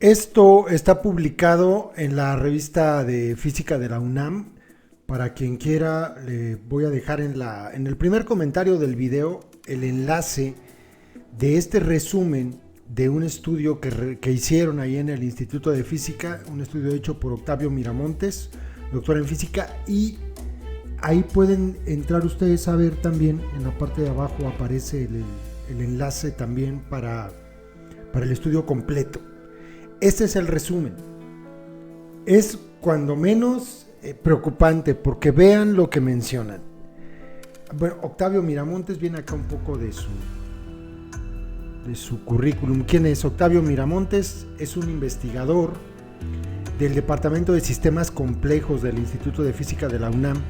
Esto está publicado en la revista de Física de la UNAM. Para quien quiera, le voy a dejar en el primer comentario del video el enlace de este resumen de un estudio que hicieron ahí en el Instituto de Física, un estudio hecho por Octavio Miramontes, doctor en física, y ahí pueden entrar ustedes a ver también, en la parte de abajo aparece el enlace también para el estudio completo. Este es el resumen. Es cuando menos preocupante, porque vean lo que mencionan. Bueno, Octavio Miramontes viene acá un poco de su currículum. ¿Quién es Octavio Miramontes? Es un investigador del Departamento de Sistemas Complejos del Instituto de Física de la UNAM.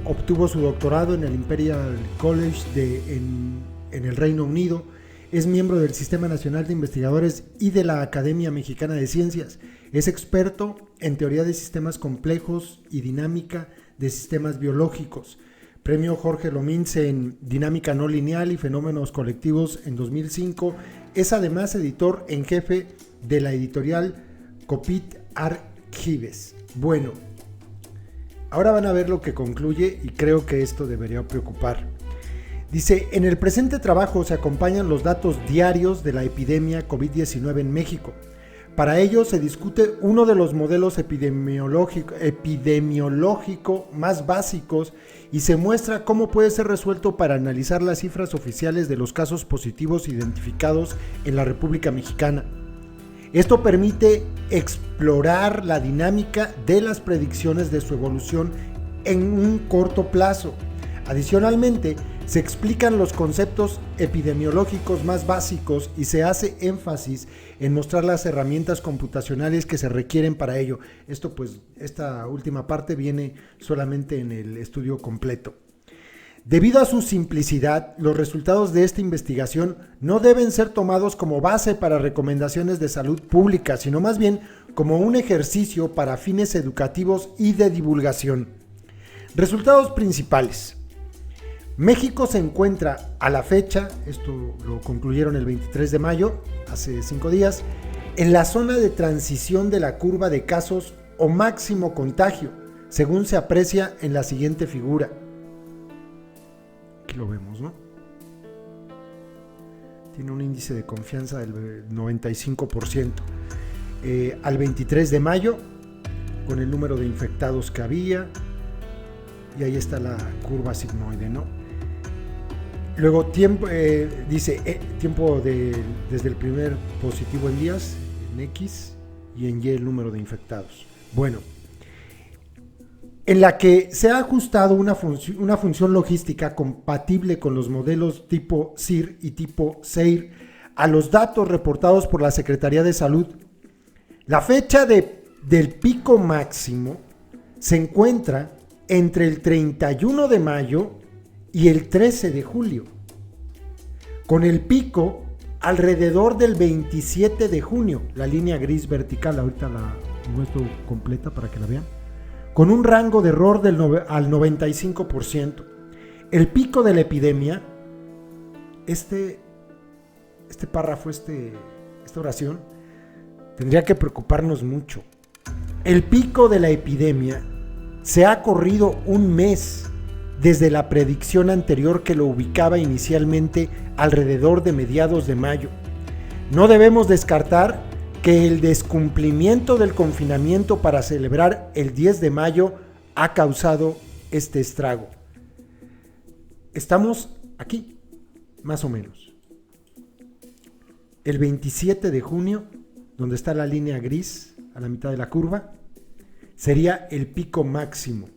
Obtuvo su doctorado en el Imperial College en el Reino Unido. Es miembro del Sistema Nacional de Investigadores y de la Academia Mexicana de Ciencias. Es experto en teoría de sistemas complejos y dinámica de sistemas biológicos. Premio Jorge Lomince en Dinámica No Lineal y Fenómenos Colectivos en 2005. Es además editor en jefe de la editorial Copit Archives. Bueno, ahora van a ver lo que concluye y creo que esto debería preocupar. Dice, en el presente trabajo se acompañan los datos diarios de la epidemia COVID-19 en México. Para ello se discute uno de los modelos epidemiológico más básicos y se muestra cómo puede ser resuelto para analizar las cifras oficiales de los casos positivos identificados en la República Mexicana. Esto permite explorar la dinámica de las predicciones de su evolución en un corto plazo. Adicionalmente, se explican los conceptos epidemiológicos más básicos y se hace énfasis en mostrar las herramientas computacionales que se requieren para ello. Esta última parte viene solamente en el estudio completo. Debido a su simplicidad, los resultados de esta investigación no deben ser tomados como base para recomendaciones de salud pública, sino más bien como un ejercicio para fines educativos y de divulgación. Resultados principales. México se encuentra a la fecha, esto lo concluyeron el 23 de mayo, hace 5 días, en la zona de transición de la curva de casos o máximo contagio, según se aprecia en la siguiente figura. Aquí lo vemos, ¿no? Tiene un índice de confianza del 95%. Al 23 de mayo, con el número de infectados que había, y ahí está la curva sigmoide, ¿no? Luego tiempo, tiempo desde el primer positivo en días, en X, y en Y el número de infectados. Bueno, en la que se ha ajustado una función logística compatible con los modelos tipo SIR y tipo SEIR a los datos reportados por la Secretaría de Salud. La fecha del pico máximo se encuentra entre el 31 de mayo y el 13 de julio, con el pico alrededor del 27 de junio, la línea gris vertical, ahorita la muestro completa para que la vean, con un rango de error al 95%. El pico de la epidemia, este párrafo, esta oración, tendría que preocuparnos mucho. El pico de la epidemia se ha corrido un mes desde la predicción anterior que lo ubicaba inicialmente alrededor de mediados de mayo. No debemos descartar que el descumplimiento del confinamiento para celebrar el 10 de mayo ha causado este estrago. Estamos aquí, más o menos. El 27 de junio, donde está la línea gris a la mitad de la curva, sería el pico máximo.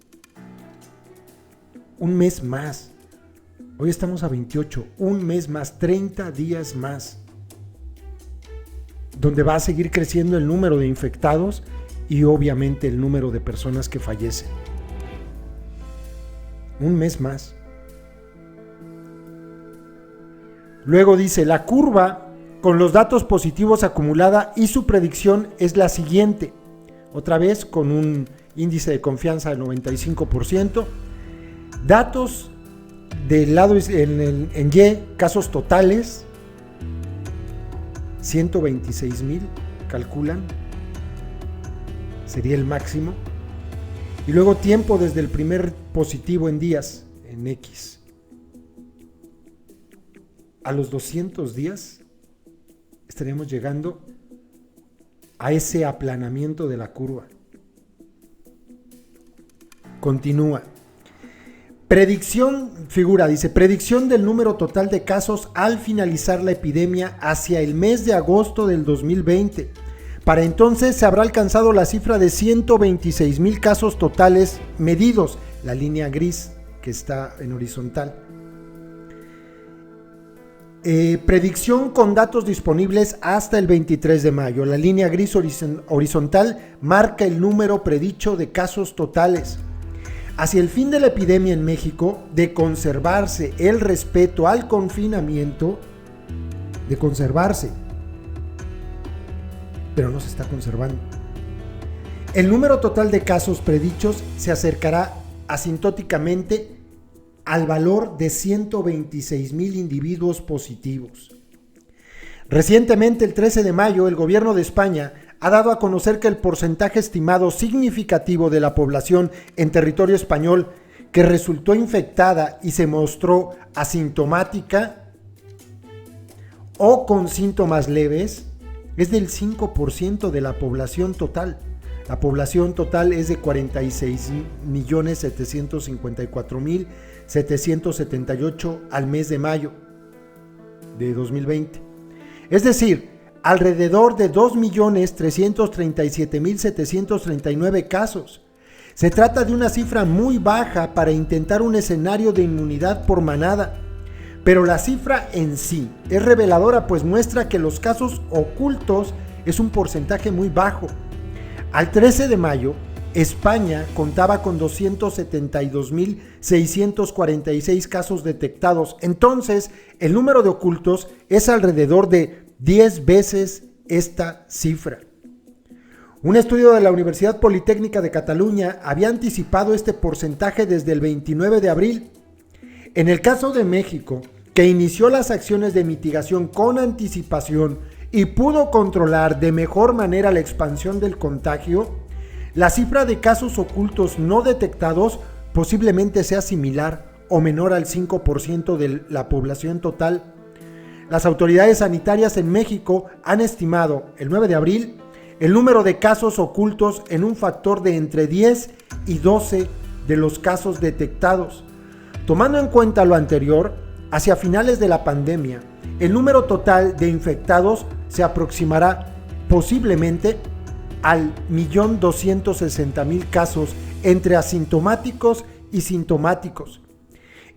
Un mes más. Hoy estamos a 28. Un mes más, 30 días más. Donde va a seguir creciendo el número de infectados y obviamente el número de personas que fallecen. Un mes más. Luego dice, la curva con los datos positivos acumulada y su predicción es la siguiente. Otra vez con un índice de confianza del 95%. Datos del lado en Y, casos totales, 126,000. calculan, sería el máximo. Y luego tiempo desde el primer positivo en días, en X. A los 200 días estaríamos llegando a ese aplanamiento de la curva. Continúa. Predicción del número total de casos al finalizar la epidemia hacia el mes de agosto del 2020. Para entonces se habrá alcanzado la cifra de 126,000 casos totales medidos, la línea gris que está en horizontal. Predicción con datos disponibles hasta el 23 de mayo. La línea gris horizontal marca el número predicho de casos totales. Hacia el fin de la epidemia en México, de conservarse el respeto al confinamiento, pero no se está conservando. El número total de casos predichos se acercará asintóticamente al valor de 126,000 individuos positivos. Recientemente, el 13 de mayo, el gobierno de España ha dado a conocer que el porcentaje estimado significativo de la población en territorio español que resultó infectada y se mostró asintomática o con síntomas leves es del 5% de la población total. La población total es de 46,754,778 al mes de mayo de 2020. Es decir, alrededor de 2,337,739 casos. Se trata de una cifra muy baja para intentar un escenario de inmunidad por manada, pero la cifra en sí es reveladora, pues muestra que los casos ocultos es un porcentaje muy bajo. Al 13 de mayo, España contaba con 272,646 casos detectados. Entonces, el número de ocultos es alrededor de 10 veces esta cifra. Un estudio de la Universidad Politécnica de Cataluña había anticipado este porcentaje desde el 29 de abril. En el caso de México, que inició las acciones de mitigación con anticipación y pudo controlar de mejor manera la expansión del contagio, la cifra de casos ocultos no detectados posiblemente sea similar o menor al 5% de la población total. Las autoridades sanitarias en México han estimado, el 9 de abril, el número de casos ocultos en un factor de entre 10 y 12 de los casos detectados. Tomando en cuenta lo anterior, hacia finales de la pandemia, el número total de infectados se aproximará posiblemente al 1,260,000 casos entre asintomáticos y sintomáticos.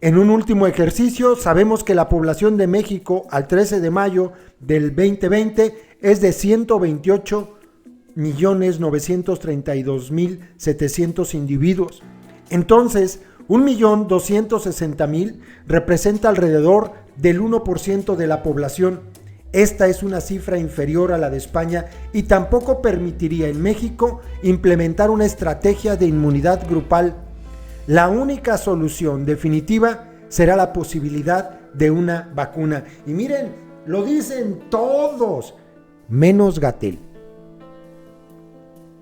En un último ejercicio, sabemos que la población de México al 13 de mayo del 2020 es de 128,932,700 individuos. Entonces, 1,260,000 representa alrededor del 1% de la población. Esta es una cifra inferior a la de España y tampoco permitiría en México implementar una estrategia de inmunidad grupal. La única solución definitiva será la posibilidad de una vacuna. Y miren, lo dicen todos, menos Gatell.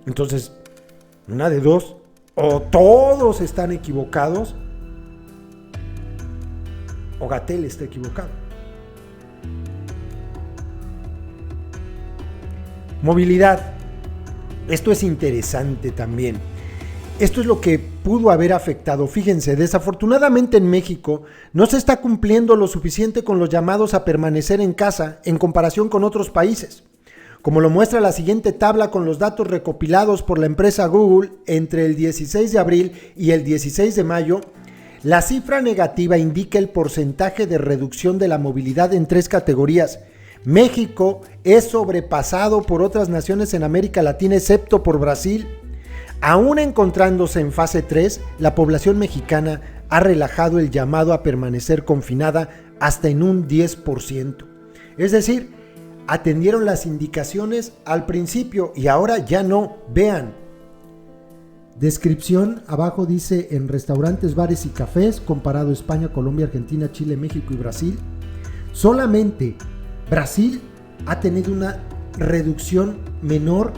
Entonces, una de dos, o todos están equivocados, o Gatell está equivocado. Movilidad. Esto es interesante también. Esto es lo que pudo haber afectado. Fíjense, desafortunadamente en México no se está cumpliendo lo suficiente con los llamados a permanecer en casa en comparación con otros países. Como lo muestra la siguiente tabla con los datos recopilados por la empresa Google entre el 16 de abril y el 16 de mayo, la cifra negativa indica el porcentaje de reducción de la movilidad en 3 categorías. México es sobrepasado por otras naciones en América Latina, excepto por Brasil. Aún encontrándose en fase 3, la población mexicana ha relajado el llamado a permanecer confinada hasta en un 10%. Es decir, atendieron las indicaciones al principio y ahora ya no. Vean. Descripción, abajo dice en restaurantes, bares y cafés, comparado España, Colombia, Argentina, Chile, México y Brasil. Solamente Brasil ha tenido una reducción menor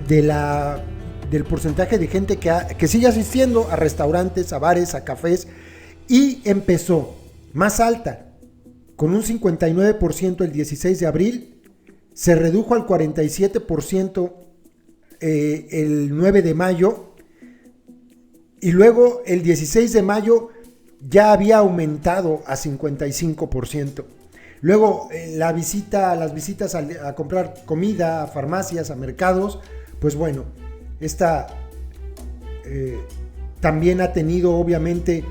del porcentaje de gente que sigue asistiendo a restaurantes, a bares, a cafés, y empezó más alta, con un 59% el 16 de abril, se redujo al 47% el 9 de mayo, y luego el 16 de mayo ya había aumentado a 55%. Luego las visitas a comprar comida, a farmacias, a mercados, pues bueno, esta también ha tenido obviamente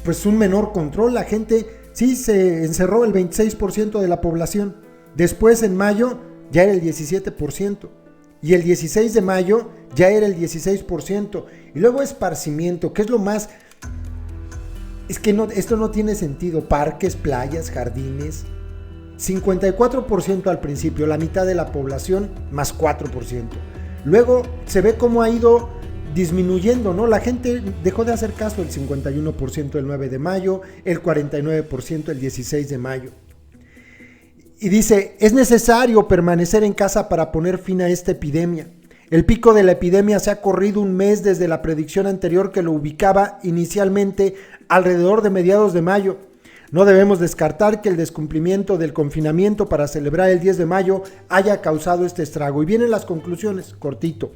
pues un menor control. La gente sí se encerró, el 26% de la población. Después en mayo ya era el 17%. Y el 16 de mayo ya era el 16%. Y luego esparcimiento, que es lo más... Es que esto no tiene sentido. Parques, playas, jardines. 54% al principio, la mitad de la población, más 4%. Luego se ve cómo ha ido disminuyendo, ¿no? La gente dejó de hacer caso, el 51% el 9 de mayo, el 49% el 16 de mayo. Y dice, es necesario permanecer en casa para poner fin a esta epidemia. El pico de la epidemia se ha corrido un mes desde la predicción anterior que lo ubicaba inicialmente alrededor de mediados de mayo. No debemos descartar que el descumplimiento del confinamiento para celebrar el 10 de mayo haya causado este estrago. Y vienen las conclusiones, cortito.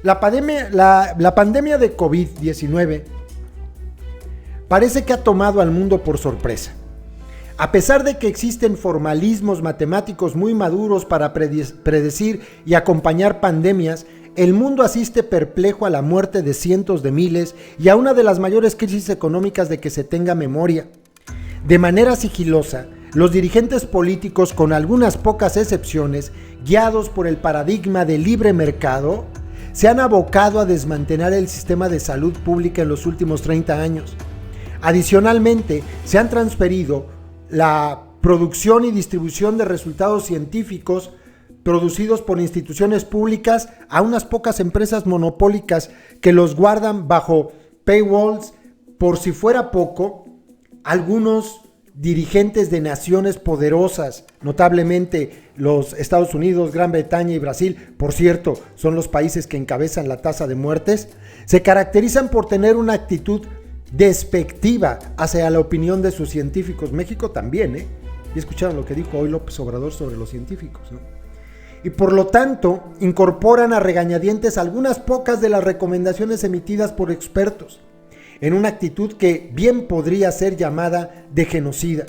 La pandemia de COVID-19 parece que ha tomado al mundo por sorpresa. A pesar de que existen formalismos matemáticos muy maduros para predecir y acompañar pandemias, el mundo asiste perplejo a la muerte de cientos de miles y a una de las mayores crisis económicas de que se tenga memoria. De manera sigilosa, los dirigentes políticos, con algunas pocas excepciones, guiados por el paradigma del libre mercado, se han abocado a desmantelar el sistema de salud pública en los últimos 30 años. Adicionalmente, se han transferido la producción y distribución de resultados científicos producidos por instituciones públicas a unas pocas empresas monopólicas que los guardan bajo paywalls. Por si fuera poco, algunos dirigentes de naciones poderosas, notablemente los Estados Unidos, Gran Bretaña y Brasil, por cierto, son los países que encabezan la tasa de muertes, se caracterizan por tener una actitud despectiva hacia la opinión de sus científicos. México también, y escucharon lo que dijo hoy López Obrador sobre los científicos, ¿no? Y por lo tanto, incorporan a regañadientes algunas pocas de las recomendaciones emitidas por expertos, en una actitud que bien podría ser llamada de genocida.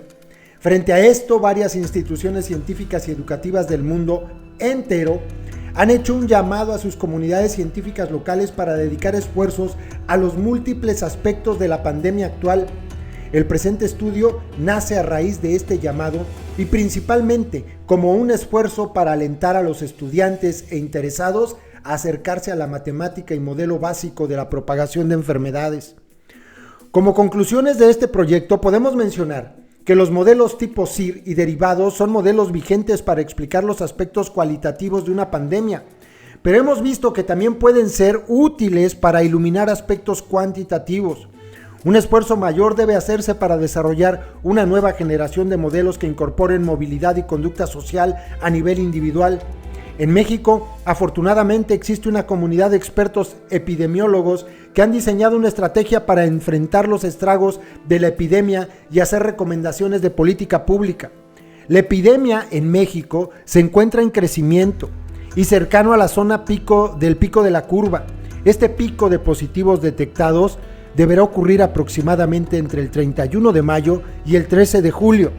Frente a esto, varias instituciones científicas y educativas del mundo entero han hecho un llamado a sus comunidades científicas locales para dedicar esfuerzos a los múltiples aspectos de la pandemia actual. El presente estudio nace a raíz de este llamado y principalmente como un esfuerzo para alentar a los estudiantes e interesados a acercarse a la matemática y modelo básico de la propagación de enfermedades. Como conclusiones de este proyecto podemos mencionar que los modelos tipo SIR y derivados son modelos vigentes para explicar los aspectos cualitativos de una pandemia, pero hemos visto que también pueden ser útiles para iluminar aspectos cuantitativos. Un esfuerzo mayor debe hacerse para desarrollar una nueva generación de modelos que incorporen movilidad y conducta social a nivel individual. En México, afortunadamente, existe una comunidad de expertos epidemiólogos que han diseñado una estrategia para enfrentar los estragos de la epidemia y hacer recomendaciones de política pública. La epidemia en México se encuentra en crecimiento y cercano a la zona del pico de la curva. Este pico de positivos detectados deberá ocurrir aproximadamente entre el 31 de mayo y el 13 de julio.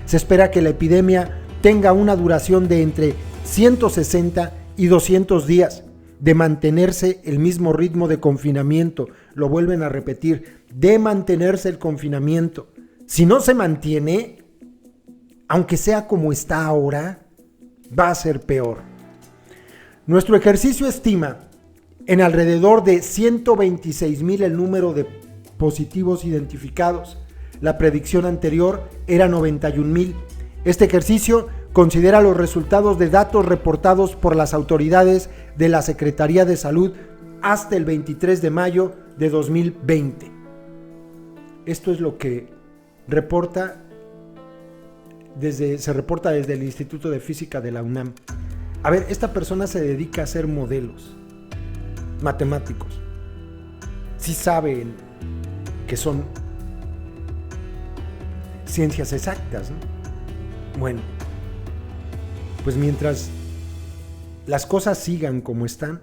Se espera que la epidemia tenga una duración de entre 160 y 200 días, de mantenerse el mismo ritmo de confinamiento. Lo vuelven a repetir, de mantenerse el confinamiento. Si no se mantiene, aunque sea como está ahora, va a ser peor. Nuestro ejercicio estima en alrededor de 126,000 el número de positivos identificados. La predicción anterior era 91,000. Este ejercicio considera los resultados de datos reportados por las autoridades de la Secretaría de Salud hasta el 23 de mayo de 2020. Esto es lo que reporta se reporta desde el Instituto de Física de la UNAM. A ver, esta persona se dedica a hacer modelos matemáticos. Sí saben que son ciencias exactas, ¿no? Bueno, pues mientras las cosas sigan como están,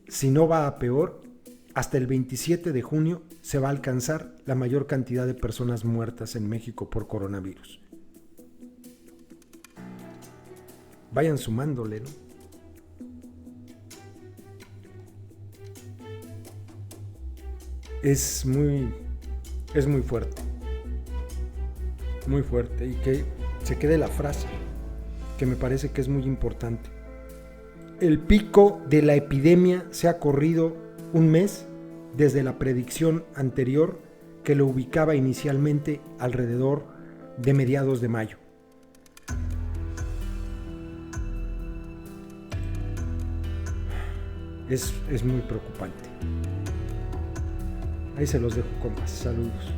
si no va a peor, hasta el 27 de junio se va a alcanzar la mayor cantidad de personas muertas en México por coronavirus. Vayan sumándole, ¿no? Es muy fuerte. Muy fuerte. Y que se quede la frase, que me parece que es muy importante. El pico de la epidemia se ha corrido un mes desde la predicción anterior que lo ubicaba inicialmente alrededor de mediados de mayo. Es muy preocupante. Ahí se los dejo, compas. Saludos.